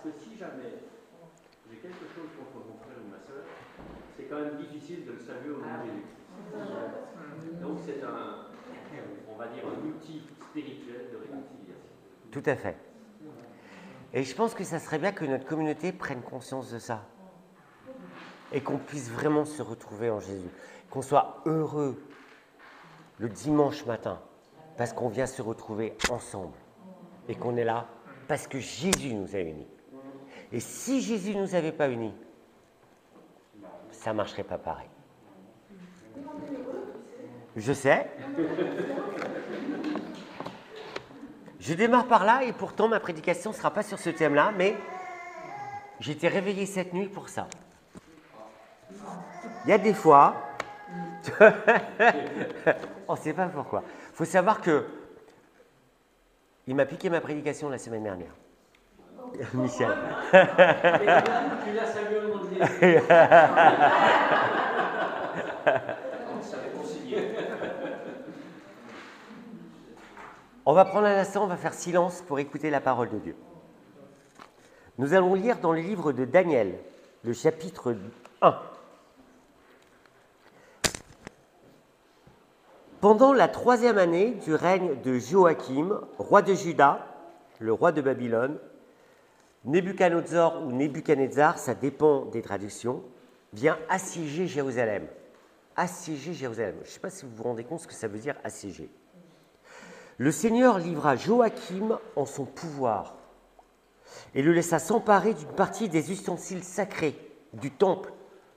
Parce que si jamais j'ai quelque chose contre mon frère ou ma soeur, c'est quand même difficile de le saluer au nom de Jésus. Donc c'est on va dire, un outil spirituel de réconciliation. Tout à fait. Et je pense que ça serait bien que notre communauté prenne conscience de ça. Et qu'on puisse vraiment se retrouver en Jésus. Qu'on soit heureux le dimanche matin, parce qu'on vient se retrouver ensemble. Et qu'on est là parce que Jésus nous a unis. Et si Jésus ne nous avait pas unis, ça ne marcherait pas pareil. Je sais. Je démarre par là et pourtant ma prédication ne sera pas sur ce thème-là, mais j'ai été réveillé cette nuit pour ça. Il y a des fois, on ne sait pas pourquoi. Il faut savoir que il m'a piqué ma prédication la semaine dernière. Michel. Tu l'as salué au nom de Jésus. Ça réconcilie. On va prendre un instant, on va faire silence pour écouter la parole de Dieu. Nous allons lire dans le livre de Daniel, le chapitre 1. Pendant la 3e année du règne de Joachim, roi de Juda, le roi de Babylone, Nebuchadnezzar ou Nebuchadnezzar, ça dépend des traductions, vient assiéger Jérusalem. Assiéger Jérusalem. Je ne sais pas si vous vous rendez compte ce que ça veut dire assiéger. Le Seigneur livra Joachim en son pouvoir et le laissa s'emparer d'une partie des ustensiles sacrés du temple,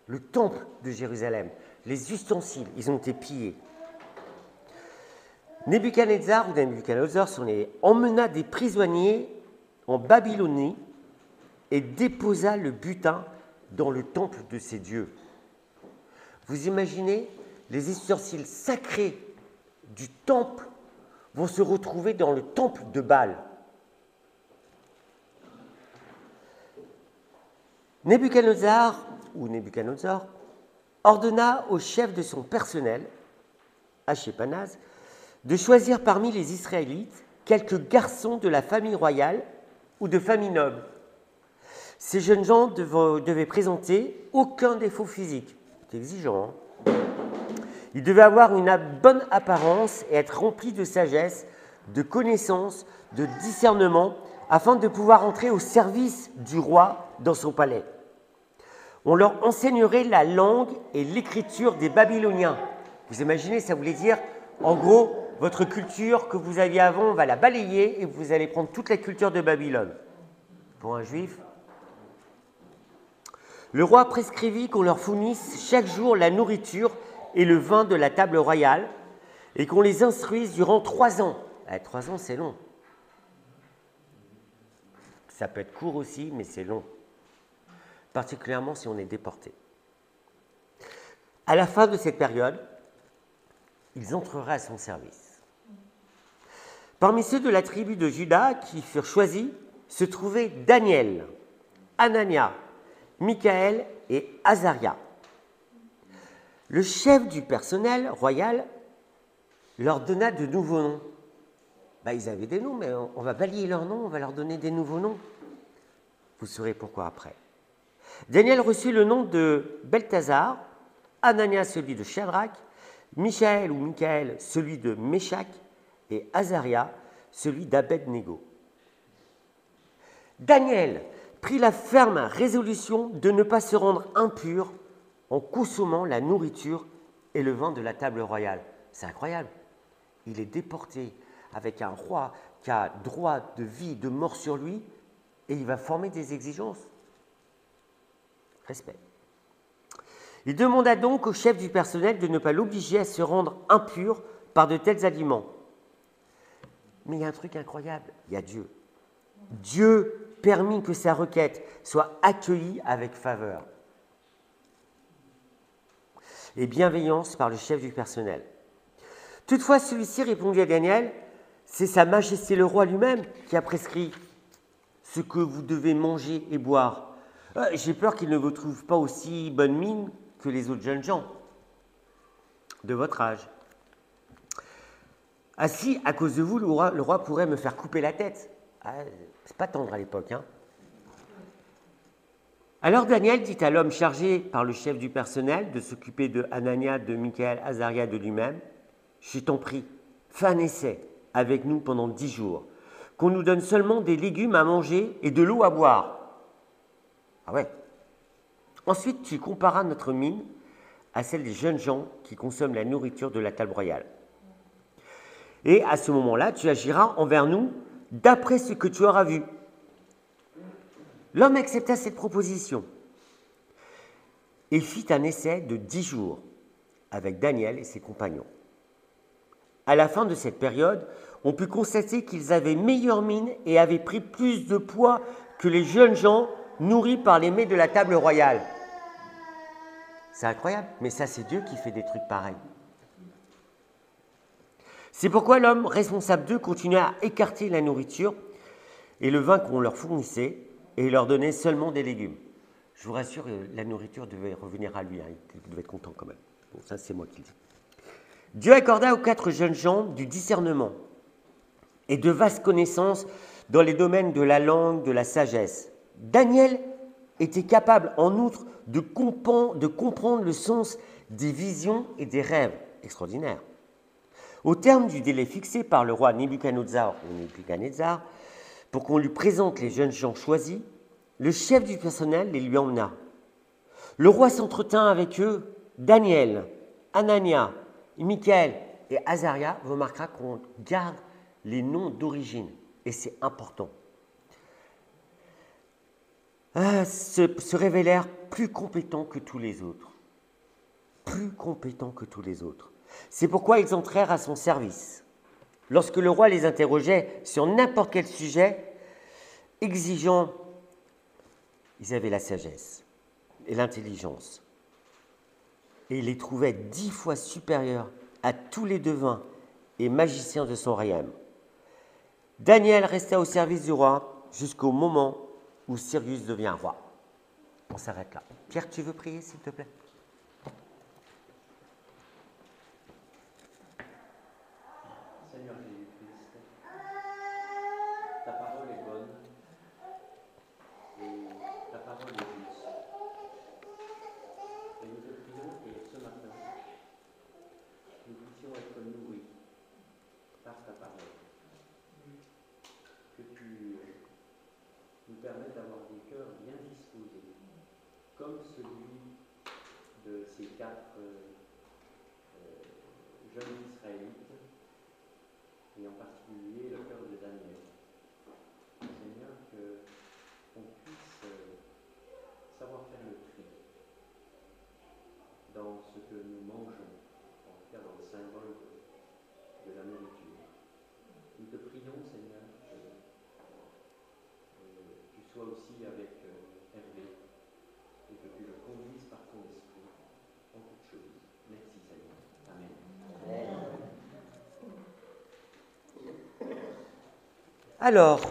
le temple de Jérusalem. Les ustensiles, ils ont été pillés. Nebuchadnezzar ou Nebuchadnezzar emmena des prisonniers en Babylonie et déposa le butin dans le temple de ses dieux. Vous imaginez, les ustensiles sacrés du temple vont se retrouver dans le temple de Baal. Nebuchadnezzar ordonna au chef de son personnel, Ashpenaz, de choisir parmi les Israélites quelques garçons de la famille royale ou de famille noble. Ces jeunes gens devaient présenter aucun défaut physique. C'est exigeant, hein? Ils devaient avoir une bonne apparence et être remplis de sagesse, de connaissance, de discernement, afin de pouvoir entrer au service du roi dans son palais. On leur enseignerait la langue et l'écriture des Babyloniens. Vous imaginez, ça voulait dire, en gros, votre culture que vous aviez avant, on va la balayer et vous allez prendre toute la culture de Babylone. Pour un juif. Le roi prescrivit qu'on leur fournisse chaque jour la nourriture et le vin de la table royale et qu'on les instruise durant 3 ans. 3 ans, c'est long. Ça peut être court aussi, mais c'est long. Particulièrement si on est déporté. À la fin de cette période, ils entreraient à son service. Parmi ceux de la tribu de Juda qui furent choisis se trouvaient Daniel, Anania, Michaël et Azaria. Le chef du personnel royal leur donna de nouveaux noms. Ils avaient des noms, mais on va balayer leurs noms, on va leur donner des nouveaux noms. Vous saurez pourquoi après. Daniel reçut le nom de Belthazar, Anania celui de Shadrach, Michaël ou Michaël celui de Méshach et Azaria celui d'Abed-Négo. Daniel prit la ferme résolution de ne pas se rendre impur en consommant la nourriture et le vin de la table royale. C'est incroyable. Il est déporté avec un roi qui a droit de vie, de mort sur lui, et il va former des exigences. Respect. Il demanda donc au chef du personnel de ne pas l'obliger à se rendre impur par de tels aliments. Mais il y a un truc incroyable, il y a Dieu. Dieu permit que sa requête soit accueillie avec faveur et bienveillance par le chef du personnel. Toutefois, celui-ci répondit à Daniel, « C'est Sa Majesté le roi lui-même qui a prescrit ce que vous devez manger et boire. J'ai peur qu'il ne vous trouve pas aussi bonne mine que les autres jeunes gens de votre âge. Ah si, à cause de vous, le roi pourrait me faire couper la tête. » C'est pas tendre à l'époque, hein. Alors Daniel dit à l'homme chargé par le chef du personnel de s'occuper de Hanania, de Michaël, Azaria, de lui-même, « Je t'en prie, fais un essai avec nous pendant 10 jours, qu'on nous donne seulement des légumes à manger et de l'eau à boire. » Ah ouais. Ensuite, tu comparas notre mine à celle des jeunes gens qui consomment la nourriture de la table royale. Et à ce moment-là, tu agiras envers nous d'après ce que tu auras vu. L'homme accepta cette proposition et fit un essai de 10 jours avec Daniel et ses compagnons. À la fin de cette période, on put constater qu'ils avaient meilleure mine et avaient pris plus de poids que les jeunes gens nourris par les mets de la table royale. C'est incroyable, mais ça c'est Dieu qui fait des trucs pareils. C'est pourquoi l'homme responsable d'eux continuait à écarter la nourriture et le vin qu'on leur fournissait et leur donnait seulement des légumes. Je vous rassure, la nourriture devait revenir à lui, hein, il devait être content quand même. Bon, ça c'est moi qui le dis. Dieu accorda aux 4 jeunes gens du discernement et de vastes connaissances dans les domaines de la langue, de la sagesse. Daniel était capable en outre de comprendre le sens des visions et des rêves. Extraordinaire. Au terme du délai fixé par le roi Nebuchadnezzar, pour qu'on lui présente les jeunes gens choisis, le chef du personnel les lui emmena. Le roi s'entretint avec eux, Daniel, Hanania, Michaël et Azaria. Vous remarquerez qu'on garde les noms d'origine, et c'est important. Se révélèrent plus compétents que tous les autres. Plus compétents que tous les autres. C'est pourquoi ils entrèrent à son service. Lorsque le roi les interrogeait sur n'importe quel sujet exigeant, ils avaient la sagesse et l'intelligence. Et ils les trouvaient 10 fois supérieurs à tous les devins et magiciens de son royaume. Daniel resta au service du roi jusqu'au moment où Cyrus devient roi. On s'arrête là. Pierre, tu veux prier, s'il te plaît ? Seigneur Jésus-Christ, ta parole est bonne et ta parole est juste. Et nous te prions que ce matin, nous puissions être nourris par ta parole. Que tu nous permettes d'avoir des cœurs bien disposés, comme celui de ces 4 jeunes Israélites, et en particulier le cœur de Daniel. Seigneur, qu'on puisse savoir faire le tri dans ce que nous mangeons, en tout cas dans le symbole de la nourriture. Nous te prions, Seigneur, que tu sois aussi avec Hervé et que tu le conduises par ton esprit en toutes choses. Merci, Seigneur. Amen. Amen. Alors,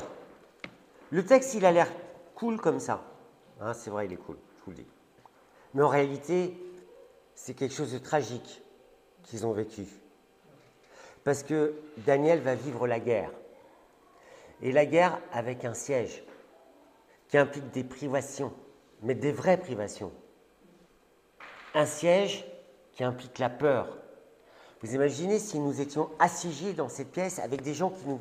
le texte, il a l'air cool comme ça. Hein, c'est vrai, il est cool, je vous le dis. Mais en réalité, c'est quelque chose de tragique qu'ils ont vécu. Parce que Daniel va vivre la guerre. Et la guerre avec un siège qui implique des privations, mais des vraies privations. Un siège qui implique la peur. Vous imaginez si nous étions assiégés dans cette pièce avec des gens qui nous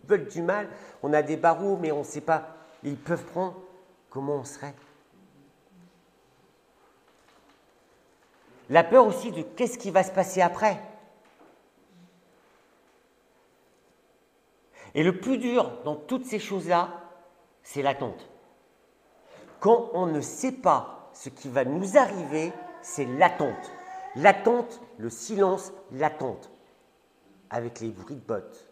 veulent du mal, on a des barreaux, mais on ne sait pas, ils peuvent prendre, comment on serait? La peur aussi de qu'est-ce qui va se passer après. Et le plus dur dans toutes ces choses-là, c'est l'attente. Quand on ne sait pas ce qui va nous arriver, c'est l'attente. L'attente, le silence, l'attente, avec les bruits de bottes.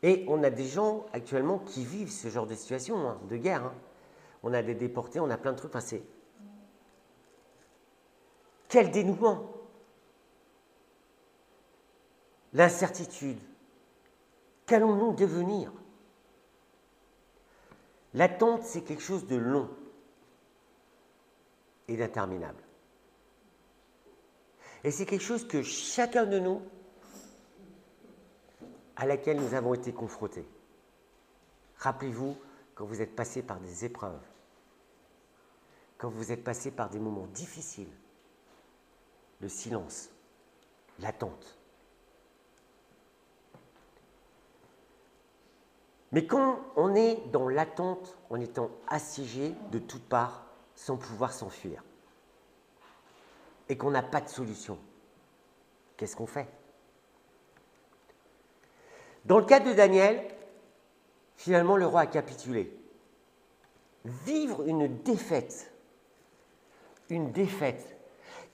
Et on a des gens actuellement qui vivent ce genre de situation, hein, de guerre. Hein. On a des déportés, on a plein de trucs. Enfin, c'est... Quel dénouement! L'incertitude. Qu'allons-nous devenir? L'attente, c'est quelque chose de long et d'interminable. Et c'est quelque chose que chacun de nous, à laquelle nous avons été confrontés. Rappelez-vous, quand vous êtes passé par des épreuves, quand vous êtes passé par des moments difficiles, le silence, l'attente. Mais quand on est dans l'attente, en étant assiégé de toutes parts, sans pouvoir s'enfuir, et qu'on n'a pas de solution, qu'est-ce qu'on fait? Dans le cas de Daniel, finalement, le roi a capitulé. Vivre une défaite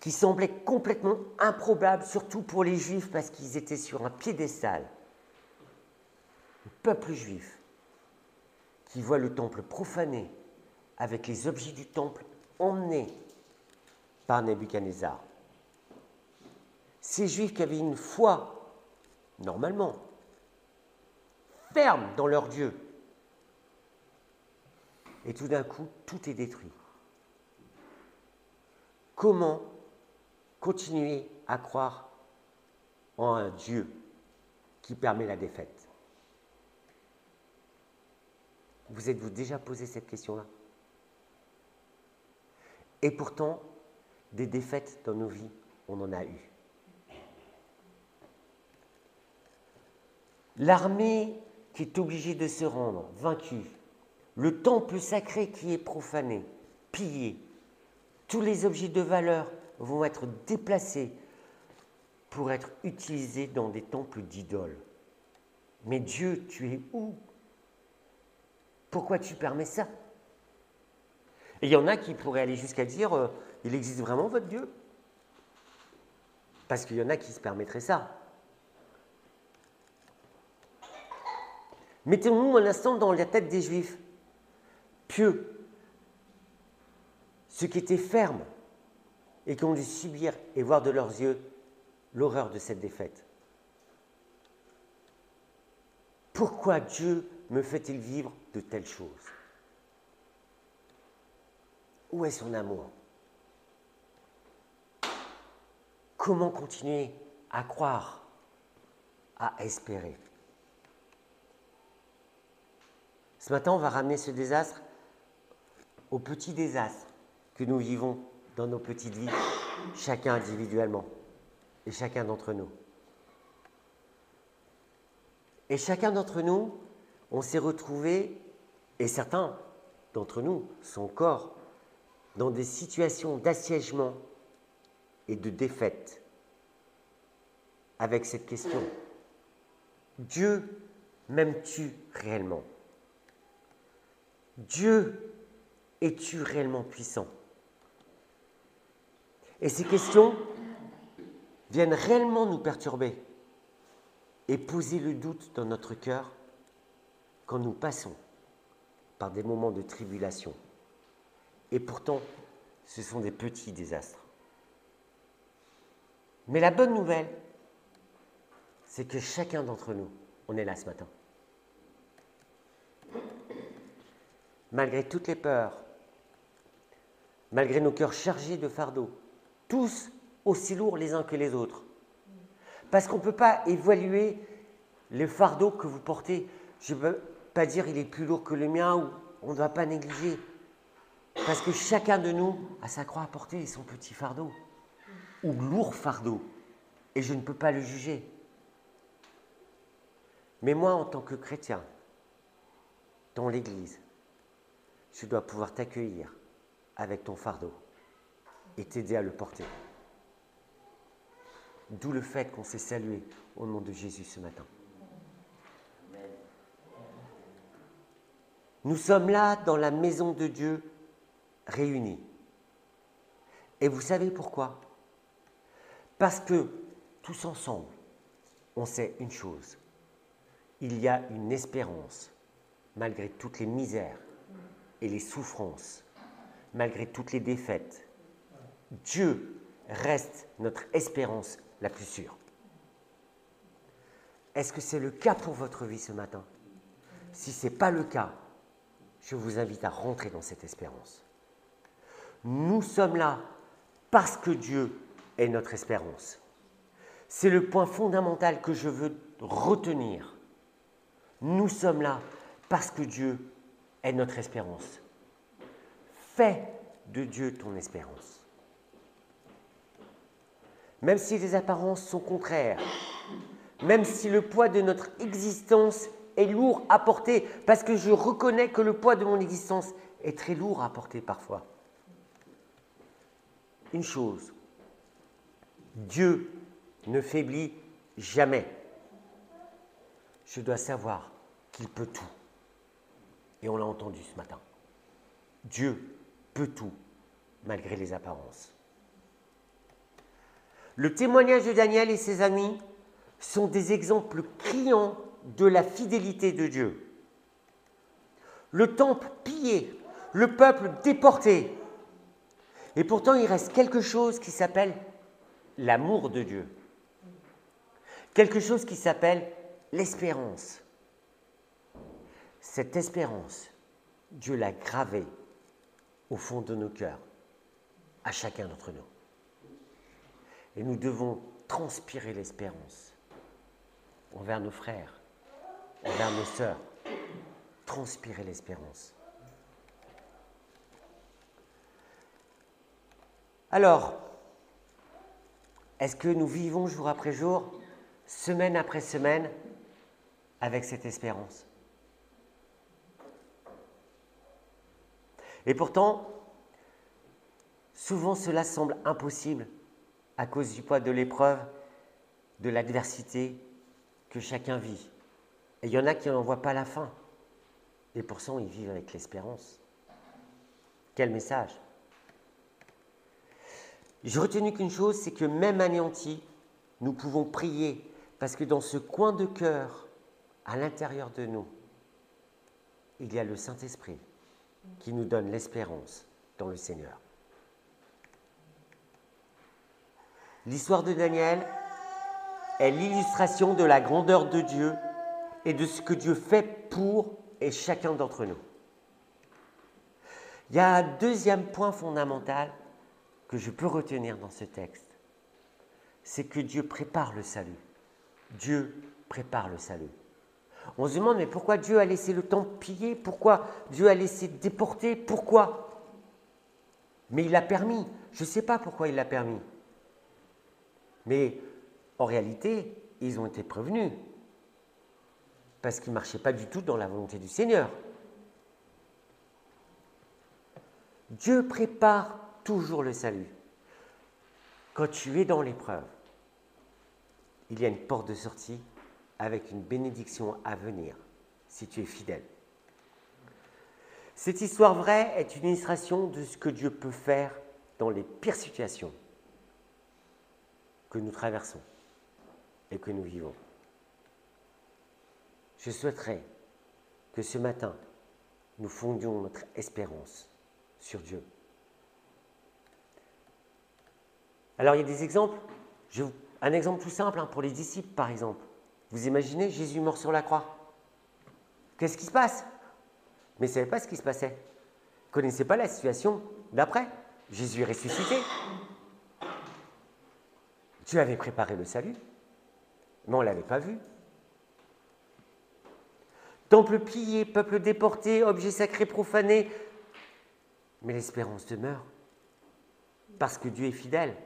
qui semblait complètement improbable, surtout pour les Juifs, parce qu'ils étaient sur un piédestal. Le peuple juif qui voit le temple profané avec les objets du temple emmenés par Nebuchadnezzar. Ces Juifs qui avaient une foi, normalement, ferme dans leur Dieu. Et tout d'un coup, tout est détruit. Comment continuer à croire en un Dieu qui permet la défaite? Vous êtes-vous déjà posé cette question-là? Et pourtant, des défaites dans nos vies, on en a eu. L'armée qui est obligée de se rendre, vaincue, le temple sacré qui est profané, pillé, tous les objets de valeur vont être déplacés pour être utilisés dans des temples d'idoles. Mais Dieu, tu es où? Pourquoi tu permets ça? Et il y en a qui pourraient aller jusqu'à dire il existe vraiment votre Dieu? Parce qu'il y en a qui se permettraient ça. Mettons-nous un instant dans la tête des Juifs, pieux, ceux qui étaient fermes et qui ont dû subir et voir de leurs yeux l'horreur de cette défaite. Pourquoi Dieu me fait-il vivre de telles choses? Où est son amour? Comment continuer à croire, à espérer? Ce matin, on va ramener ce désastre au petit désastre que nous vivons dans nos petites vies, chacun individuellement et chacun d'entre nous. Et chacun d'entre nous, on s'est retrouvés, et certains d'entre nous sont encore dans des situations d'assiègement et de défaite avec cette question. Dieu m'aimes-tu réellement? Dieu, es-tu réellement puissant? Et ces questions viennent réellement nous perturber et poser le doute dans notre cœur quand nous passons par des moments de tribulation. Et pourtant, ce sont des petits désastres. Mais la bonne nouvelle, c'est que chacun d'entre nous, on est là ce matin. Malgré toutes les peurs, malgré nos cœurs chargés de fardeaux, tous aussi lourds les uns que les autres. Parce qu'on ne peut pas évaluer le fardeau que vous portez. Je ne veux pas dire il est plus lourd que le mien ou on ne doit pas négliger. Parce que chacun de nous a sa croix à porter et son petit fardeau. Ou lourd fardeau. Et je ne peux pas le juger. Mais moi, en tant que chrétien, dans l'Église, je dois pouvoir t'accueillir avec ton fardeau et t'aider à le porter. D'où le fait qu'on s'est salué au nom de Jésus ce matin. Nous sommes là dans la maison de Dieu réunis. Et vous savez pourquoi? Parce que tous ensemble, on sait une chose. Il y a une espérance malgré toutes les misères et les souffrances, malgré toutes les défaites. Dieu reste notre espérance la plus sûre. Est-ce que c'est le cas pour votre vie ce matin? Si ce n'est pas le cas, je vous invite à rentrer dans cette espérance. Nous sommes là parce que Dieu est notre espérance. C'est le point fondamental que je veux retenir. Nous sommes là parce que Dieu est notre espérance. Fais de Dieu ton espérance. Même si les apparences sont contraires, même si le poids de notre existence est lourd à porter, parce que je reconnais que le poids de mon existence est très lourd à porter parfois. Une chose, Dieu ne faiblit jamais. Je dois savoir qu'il peut tout. Et on l'a entendu ce matin. Dieu peut tout, malgré les apparences. Le témoignage de Daniel et ses amis sont des exemples criants de la fidélité de Dieu. Le temple pillé, le peuple déporté. Et pourtant, il reste quelque chose qui s'appelle l'amour de Dieu. Quelque chose qui s'appelle l'espérance. Cette espérance, Dieu l'a gravée au fond de nos cœurs, à chacun d'entre nous. Et nous devons transpirer l'espérance envers nos frères, envers nos sœurs. Transpirer l'espérance. Alors, est-ce que nous vivons jour après jour, semaine après semaine, avec cette espérance? Et pourtant, souvent cela semble impossible à cause du poids de l'épreuve, de l'adversité que chacun vit. Et il y en a qui n'en voient pas la fin. Et pourtant, ils vivent avec l'espérance. Quel message! J'ai retenu qu'une chose, c'est que même anéantis, nous pouvons prier, parce que dans ce coin de cœur, à l'intérieur de nous, il y a le Saint-Esprit qui nous donne l'espérance dans le Seigneur. L'histoire de Daniel est l'illustration de la grandeur de Dieu et de ce que Dieu fait pour et chacun d'entre nous. Il y a un deuxième point fondamental que je peux retenir dans ce texte, c'est que Dieu prépare le salut. Dieu prépare le salut. On se demande, mais pourquoi Dieu a laissé le temple pillé? Pourquoi Dieu a laissé déporter? Pourquoi? Mais il l'a permis. Je ne sais pas pourquoi il l'a permis. Mais en réalité, ils ont été prévenus. Parce qu'ils ne marchaient pas du tout dans la volonté du Seigneur. Dieu prépare toujours le salut. Quand tu es dans l'épreuve, il y a une porte de sortie avec une bénédiction à venir, si tu es fidèle. Cette histoire vraie est une illustration de ce que Dieu peut faire dans les pires situations que nous traversons et que nous vivons. Je souhaiterais que ce matin, nous fondions notre espérance sur Dieu. Alors, il y a des exemples. Un exemple tout simple pour les disciples, par exemple. Vous imaginez Jésus mort sur la croix. Qu'est-ce qui se passe? Mais ils ne savaient pas ce qui se passait. Ils ne connaissaient pas la situation d'après. Jésus est ressuscité. Dieu avait préparé le salut, mais on ne l'avait pas vu. Temple pillé, peuple déporté, objets sacrés profanés. Mais l'espérance demeure, parce que Dieu est fidèle.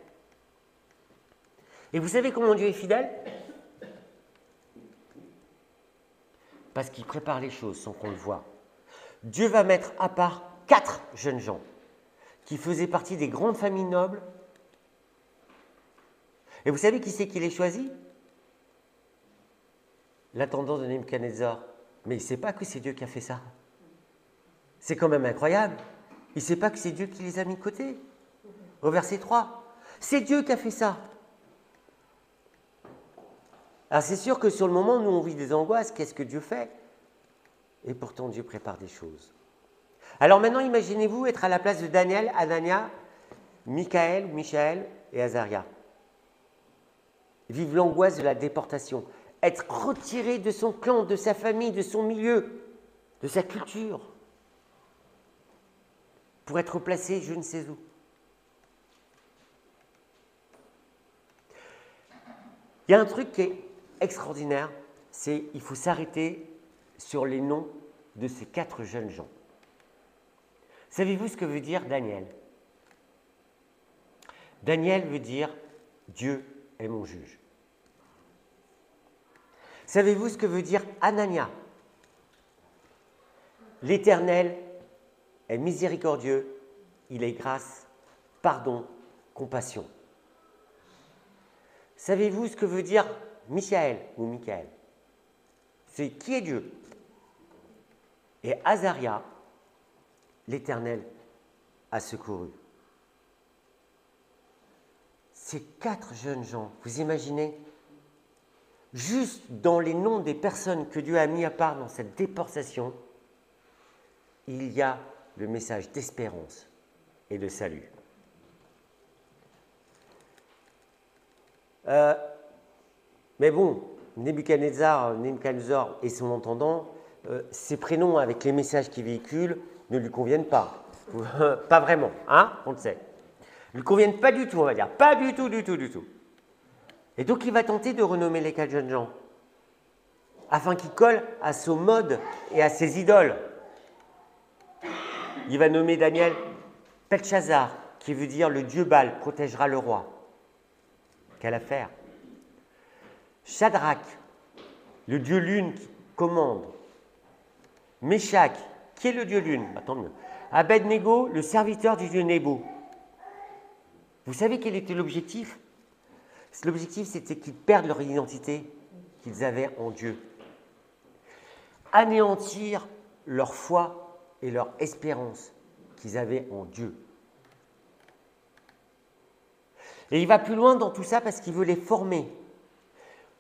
Et vous savez comment Dieu est fidèle? Parce qu'il prépare les choses sans qu'on le voie. Dieu va mettre à part 4 jeunes gens qui faisaient partie des grandes familles nobles. Et vous savez qui c'est qui les choisit? L'intendant de Nebuchadnezzar. Mais il ne sait pas que c'est Dieu qui a fait ça. C'est quand même incroyable. Il ne sait pas que c'est Dieu qui les a mis de côté. Au verset 3. C'est Dieu qui a fait ça. Alors c'est sûr que sur le moment, nous on vit des angoisses. Qu'est-ce que Dieu fait? Et pourtant Dieu prépare des choses. Alors maintenant, imaginez-vous être à la place de Daniel, Anania, Michaël et Azaria. Vivre l'angoisse de la déportation. Être retiré de son clan, de sa famille, de son milieu, de sa culture, pour être placé je ne sais où. Il y a un truc qui est extraordinaire, c'est qu'il faut s'arrêter sur les noms de ces 4 jeunes gens. Savez-vous ce que veut dire Daniel? Daniel veut dire Dieu est mon juge. Savez-vous ce que veut dire Anania? L'Éternel est miséricordieux, il est grâce, pardon, compassion. Savez-vous ce que veut dire Michaël ou Michaël? C'est qui est Dieu? Et Azaria, l'Éternel a secouru. Ces 4 jeunes gens, vous imaginez? Juste dans les noms des personnes que Dieu a mis à part dans cette déportation, il y a le message d'espérance et de salut. Mais bon, Nebuchadnezzar et son entendant, ces prénoms avec les messages qu'ils véhiculent ne lui conviennent pas. Pas vraiment, hein, on le sait. Ne lui conviennent pas du tout, on va dire. Pas du tout, du tout, du tout. Et donc il va tenter de renommer les 4 jeunes gens, afin qu'ils collent à son mode et à ses idoles. Il va nommer Daniel Belchazzar, qui veut dire le dieu Baal protégera le roi. Quelle affaire! Shadrach, le dieu lune qui commande. Meshach, qui est le dieu lune? Tant mieux. Abednego, le serviteur du dieu Nebo. Vous savez quel était l'objectif? L'objectif, c'était qu'ils perdent leur identité qu'ils avaient en Dieu. Anéantir leur foi et leur espérance qu'ils avaient en Dieu. Et il va plus loin dans tout ça parce qu'il veut les former,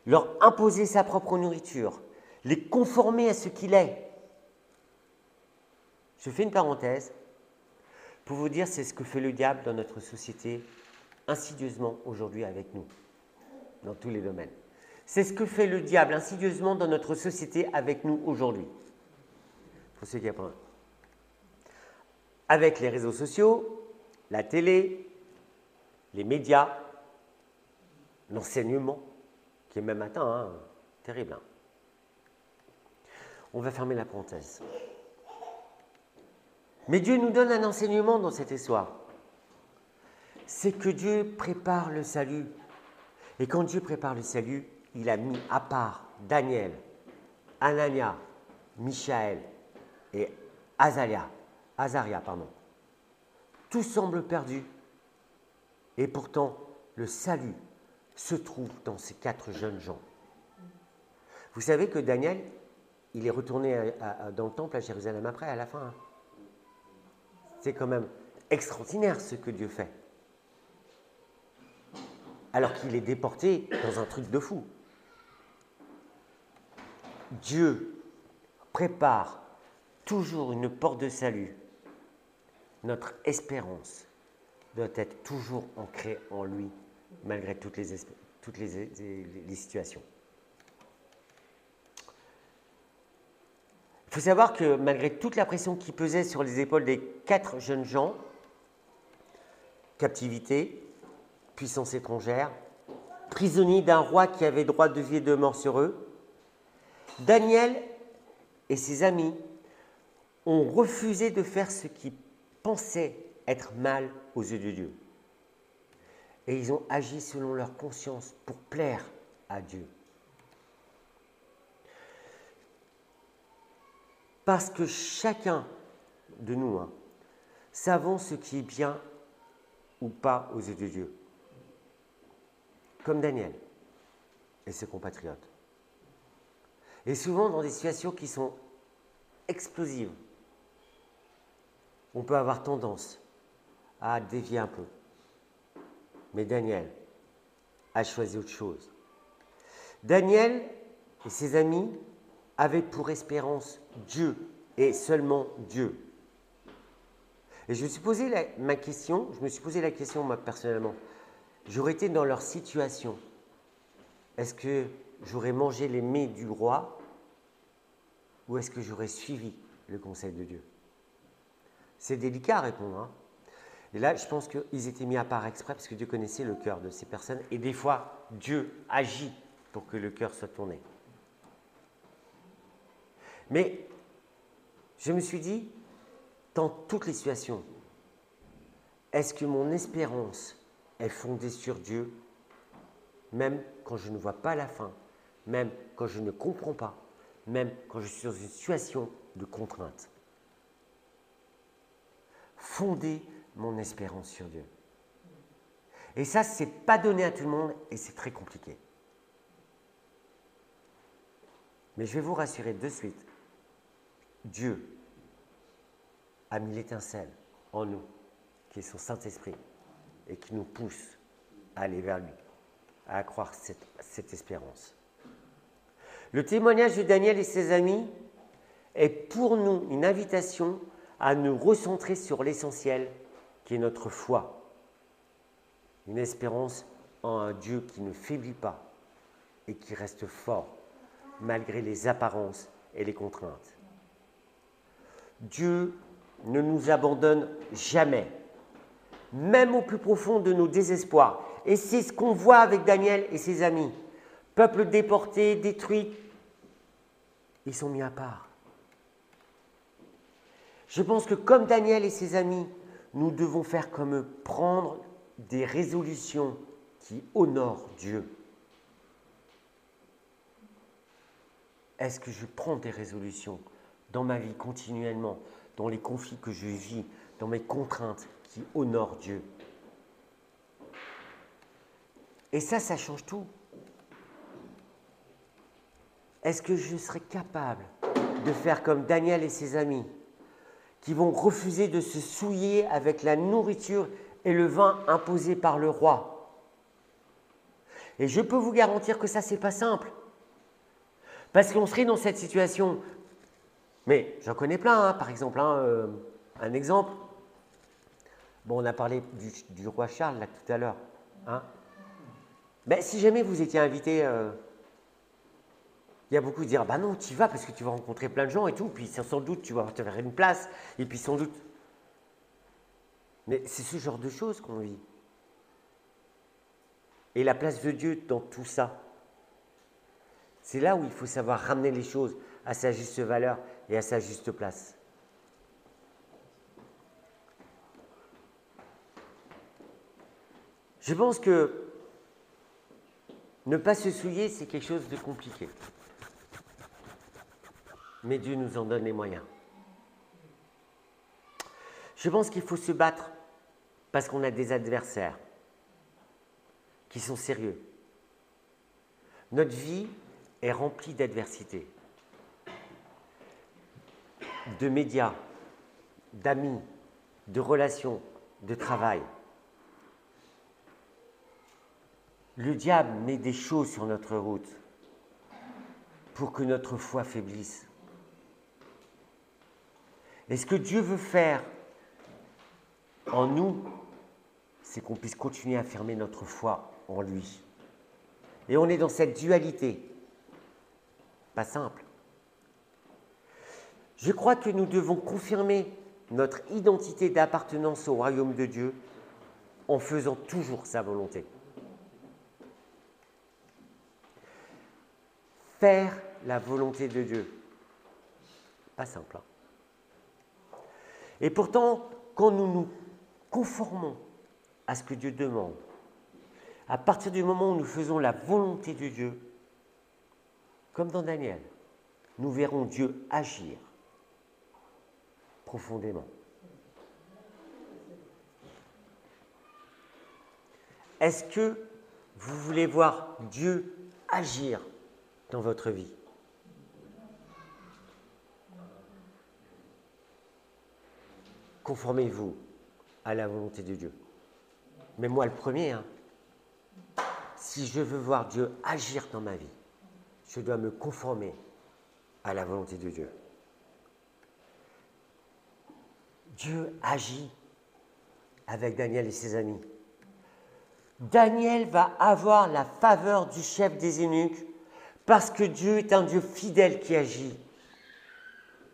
leur imposer sa propre nourriture, les conformer à ce qu'il est. Je fais une parenthèse pour vous dire c'est ce que fait le diable dans notre société insidieusement aujourd'hui avec nous, dans tous les domaines. C'est ce que fait le diable insidieusement dans notre société avec nous aujourd'hui. Pour ceux qui apprennent. Avec les réseaux sociaux, la télé, les médias, l'enseignement, qui est même atteint, hein, terrible. Hein. On va fermer la parenthèse. Mais Dieu nous donne un enseignement dans cette histoire. C'est que Dieu prépare le salut. Et quand Dieu prépare le salut, il a mis à part Daniel, Anania, Michaël et Azaria. Tout semble perdu. Et pourtant, le salut se trouve dans ces 4 jeunes gens. Vous savez que Daniel, il est retourné dans le temple à Jérusalem après, à la fin. Hein. C'est quand même extraordinaire ce que Dieu fait. Alors qu'il est déporté dans un truc de fou. Dieu prépare toujours une porte de salut. Notre espérance doit être toujours ancrée en lui, malgré toutes les situations. Il faut savoir que malgré toute la pression qui pesait sur les épaules des 4 jeunes gens, captivité, puissance étrangère, prisonniers d'un roi qui avait droit de vie et de mort sur eux, Daniel et ses amis ont refusé de faire ce qu'ils pensaient être mal aux yeux de Dieu. Et ils ont agi selon leur conscience pour plaire à Dieu. Parce que chacun de nous, savons ce qui est bien ou pas aux yeux de Dieu. Comme Daniel et ses compatriotes. Et souvent dans des situations qui sont explosives, on peut avoir tendance à dévier un peu. Mais Daniel a choisi autre chose. Daniel et ses amis avaient pour espérance Dieu et seulement Dieu. Et je me suis posé la question, moi personnellement, j'aurais été dans leur situation. Est-ce que j'aurais mangé les mets du roi ou est-ce que j'aurais suivi le conseil de Dieu? C'est délicat à répondre. Hein. Et là, je pense qu'ils étaient mis à part exprès parce que Dieu connaissait le cœur de ces personnes. Et des fois, Dieu agit pour que le cœur soit tourné. Mais je me suis dit, dans toutes les situations, est-ce que mon espérance est fondée sur Dieu, même quand je ne vois pas la fin, même quand je ne comprends pas, même quand je suis dans une situation de contrainte. Fonder mon espérance sur Dieu. Et ça, ce n'est pas donné à tout le monde et c'est très compliqué. Mais je vais vous rassurer de suite. Dieu a mis l'étincelle en nous, qui est son Saint-Esprit, et qui nous pousse à aller vers lui, à croire cette espérance. Le témoignage de Daniel et ses amis est pour nous une invitation à nous recentrer sur l'essentiel, qui est notre foi. Une espérance en un Dieu qui ne faiblit pas et qui reste fort, malgré les apparences et les contraintes. Dieu ne nous abandonne jamais, même au plus profond de nos désespoirs. Et c'est ce qu'on voit avec Daniel et ses amis. Peuple déporté, détruit, ils sont mis à part. Je pense que comme Daniel et ses amis, nous devons faire comme eux, prendre des résolutions qui honorent Dieu. Est-ce que je prends des résolutions dans ma vie continuellement, dans les conflits que je vis, dans mes contraintes qui honorent Dieu? Et ça change tout. Est-ce que je serai capable de faire comme Daniel et ses amis, qui vont refuser de se souiller avec la nourriture et le vin imposés par le roi? Et je peux vous garantir que ça, c'est pas simple. Parce qu'on serait dans cette situation. Mais j'en connais plein, hein. Par exemple, un exemple. Bon, on a parlé du roi Charles là tout à l'heure. Hein. Ben, si jamais vous étiez invité, il y a beaucoup qui diront, bah non, tu y vas parce que tu vas rencontrer plein de gens et tout, puis sans doute tu vas te faire une place, et puis sans doute. Mais c'est ce genre de choses qu'on vit. Et la place de Dieu dans tout ça, c'est là où il faut savoir ramener les choses à sa juste valeur et à sa juste place. Je pense que ne pas se souiller, c'est quelque chose de compliqué. Mais Dieu nous en donne les moyens. Je pense qu'il faut se battre parce qu'on a des adversaires qui sont sérieux. Notre vie est remplie d'adversités, de médias, d'amis, de relations, de travail. Le diable met des choses sur notre route pour que notre foi faiblisse. Et ce que Dieu veut faire en nous, c'est qu'on puisse continuer à affirmer notre foi en lui. Et on est dans cette dualité. Pas simple. Je crois que nous devons confirmer notre identité d'appartenance au royaume de Dieu en faisant toujours sa volonté. Faire la volonté de Dieu. Pas simple. Hein. Et pourtant, quand nous nous conformons à ce que Dieu demande, à partir du moment où nous faisons la volonté de Dieu, comme dans Daniel, nous verrons Dieu agir profondément. Est-ce que vous voulez voir Dieu agir dans votre vie? Conformez-vous à la volonté de Dieu. Mais moi, le premier, hein, si je veux voir Dieu agir dans ma vie, je dois me conformer à la volonté de Dieu. Dieu agit avec Daniel et ses amis. Daniel va avoir la faveur du chef des eunuques parce que Dieu est un Dieu fidèle qui agit.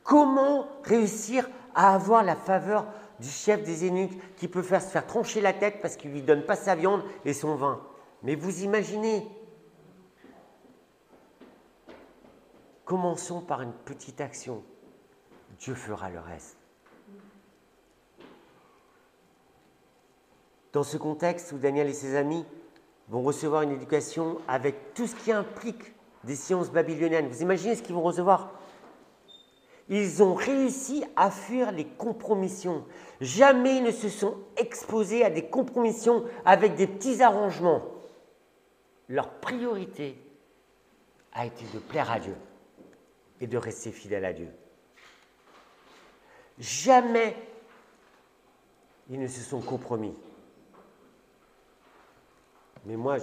Comment réussir à avoir la faveur du chef des eunuques qui peut se faire trancher la tête parce qu'il ne lui donne pas sa viande et son vin? Mais vous imaginez. Commençons par une petite action. Dieu fera le reste. dans ce contexte où Daniel et ses amis vont recevoir une éducation avec tout ce qui implique des sciences babyloniennes. Vous imaginez ce qu'ils vont recevoir? Ils ont réussi à fuir les compromissions. Jamais ils ne se sont exposés à des compromissions avec des petits arrangements. Leur priorité a été de plaire à Dieu et de rester fidèle à Dieu. Jamais ils ne se sont compromis. Mais moi,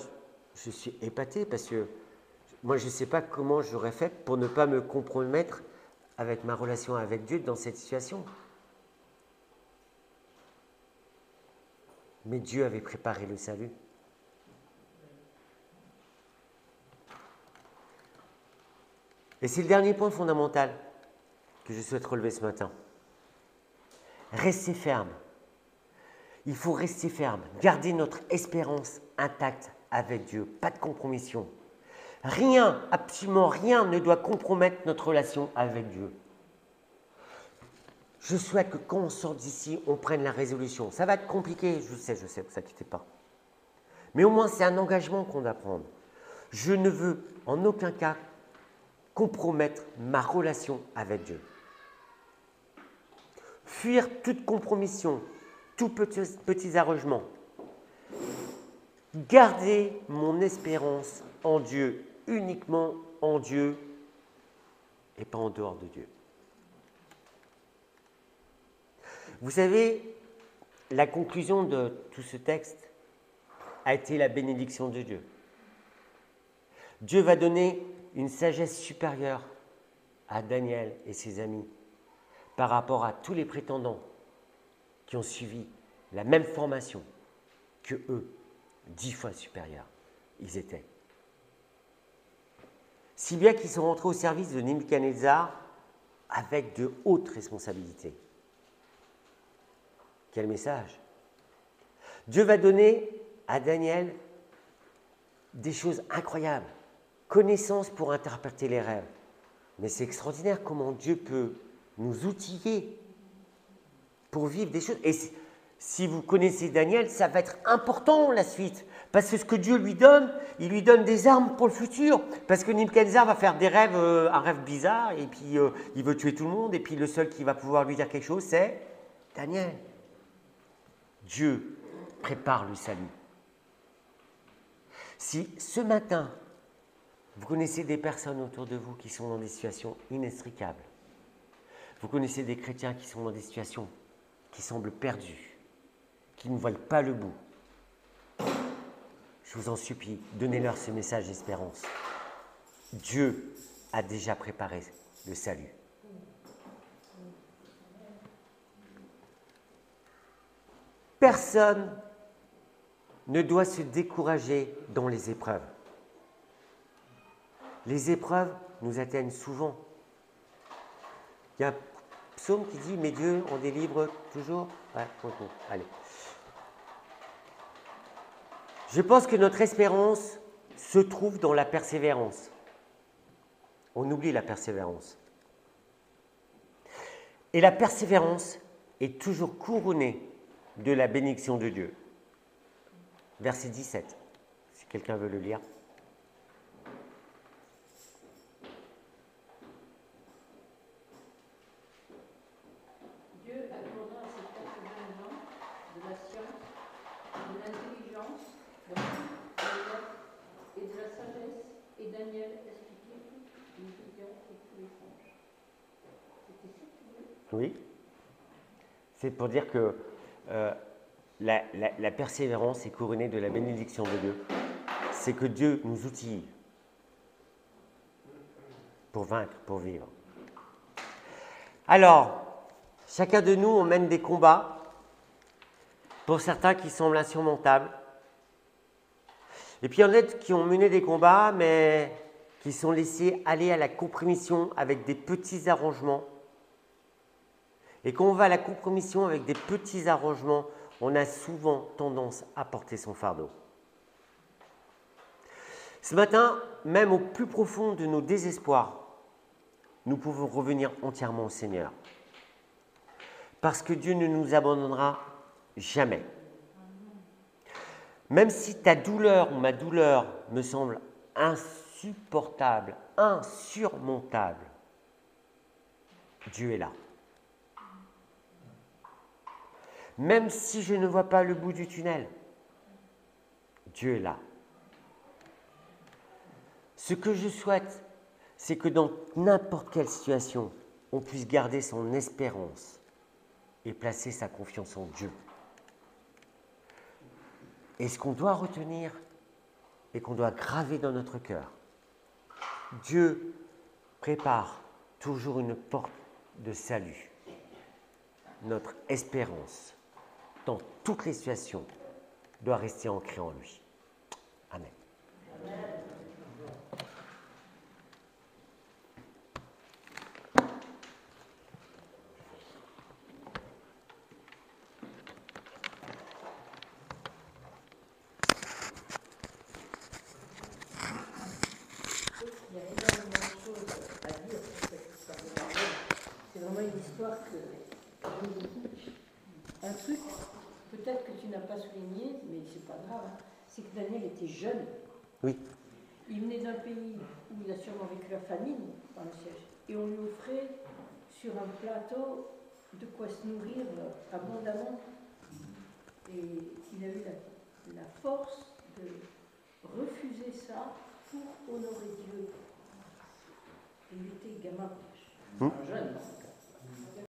je suis épaté parce que moi, je ne sais pas comment j'aurais fait pour ne pas me compromettre avec ma relation avec Dieu dans cette situation. Mais Dieu avait préparé le salut. Et c'est le dernier point fondamental que je souhaite relever ce matin. Restez ferme. Il faut rester ferme. Garder notre espérance intacte avec Dieu. Pas de compromission. Rien, absolument rien ne doit compromettre notre relation avec Dieu. Je souhaite que quand on sort d'ici, on prenne la résolution. Ça va être compliqué, je sais, ne vous inquiétez pas. Mais au moins, c'est un engagement qu'on doit prendre. Je ne veux en aucun cas compromettre ma relation avec Dieu. Fuir toute compromission, tout petits arrangements. Garder mon espérance en Dieu, uniquement en Dieu et pas en dehors de Dieu. Vous savez, la conclusion de tout ce texte a été la bénédiction de Dieu. Dieu va donner une sagesse supérieure à Daniel et ses amis par rapport à tous les prétendants qui ont suivi la même formation que eux, 10 fois supérieurs, ils étaient. Si bien qu'ils sont rentrés au service de Nebuchadnezzar avec de hautes responsabilités. Quel message! Dieu va donner à Daniel des choses incroyables, connaissance pour interpréter les rêves. Mais c'est extraordinaire comment Dieu peut nous outiller pour vivre des choses. Et si vous connaissez Daniel, ça va être important la suite. Parce que ce que Dieu lui donne, il lui donne des armes pour le futur. Parce que Nebuchadnezzar va faire des rêves, un rêve bizarre, et puis il veut tuer tout le monde, et puis le seul qui va pouvoir lui dire quelque chose, c'est Daniel. Dieu prépare le salut. Si ce matin, vous connaissez des personnes autour de vous qui sont dans des situations inextricables, vous connaissez des chrétiens qui sont dans des situations qui semblent perdues, qui ne voient pas le bout, je vous en supplie, donnez-leur ce message d'espérance. Dieu a déjà préparé le salut. Personne ne doit se décourager dans les épreuves. Les épreuves nous atteignent souvent. Il y a un psaume qui dit « Mais Dieu en délivre toujours ». Ouais, allez. Je pense que notre espérance se trouve dans la persévérance. On oublie la persévérance. Et la persévérance est toujours couronnée de la bénédiction de Dieu. Verset 17, si quelqu'un veut le lire. Dieu accorda à ces persévérants de la science, de l'intelligence, de et de la sagesse, et Daniel expliquait toutes les visions et tous les songes. C'était ça que tu veux? Oui. C'est pour dire que la persévérance est couronnée de la bénédiction de Dieu. C'est que Dieu nous outille pour vaincre, pour vivre. Alors, chacun de nous, on mène des combats, pour certains qui semblent insurmontables. Et puis il y en a qui ont mené des combats, mais qui sont laissés aller à la compromission avec des petits arrangements. Et quand on va à la compromission avec des petits arrangements, on a souvent tendance à porter son fardeau. Ce matin, même au plus profond de nos désespoirs, nous pouvons revenir entièrement au Seigneur. Parce que Dieu ne nous abandonnera jamais. Même si ta douleur ou ma douleur me semble insupportable, insurmontable, Dieu est là. Même si je ne vois pas le bout du tunnel, Dieu est là. Ce que je souhaite, c'est que dans n'importe quelle situation, on puisse garder son espérance et placer sa confiance en Dieu. Et ce qu'on doit retenir et qu'on doit graver dans notre cœur, Dieu prépare toujours une porte de salut. Notre espérance, dans toutes les situations, doit rester ancrée en lui. Amen. Il y a énormément de choses à dire sur cette histoire de Daniel. C'est vraiment une histoire que j'aime beaucoup. Un truc, peut-être que tu n'as pas souligné, mais c'est pas grave, hein, c'est que Daniel était jeune. Oui. Il venait d'un pays où il a sûrement vécu la famine dans le siège. Et on lui offrait sur un plateau de quoi se nourrir abondamment. Et il a eu la force de refuser ça pour honorer Dieu. Il était gamin, jeune.